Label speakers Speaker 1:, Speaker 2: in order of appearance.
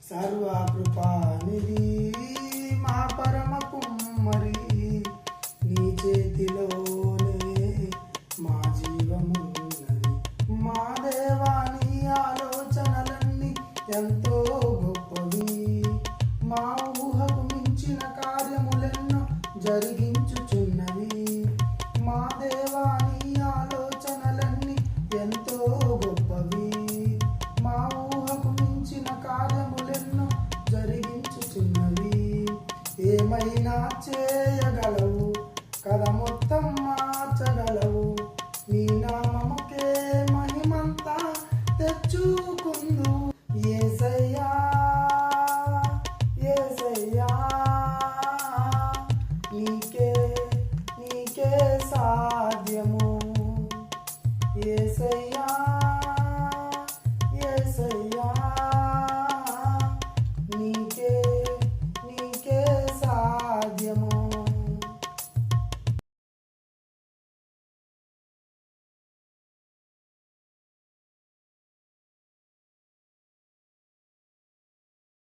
Speaker 1: సర్వకృపానిధి మా పరమ కుమ్మరి, నీ చేతిలోనే మా జీవమున్నది. మా దేవాని ఆలోచనలన్నీ ఎంతో గొప్పవి, మా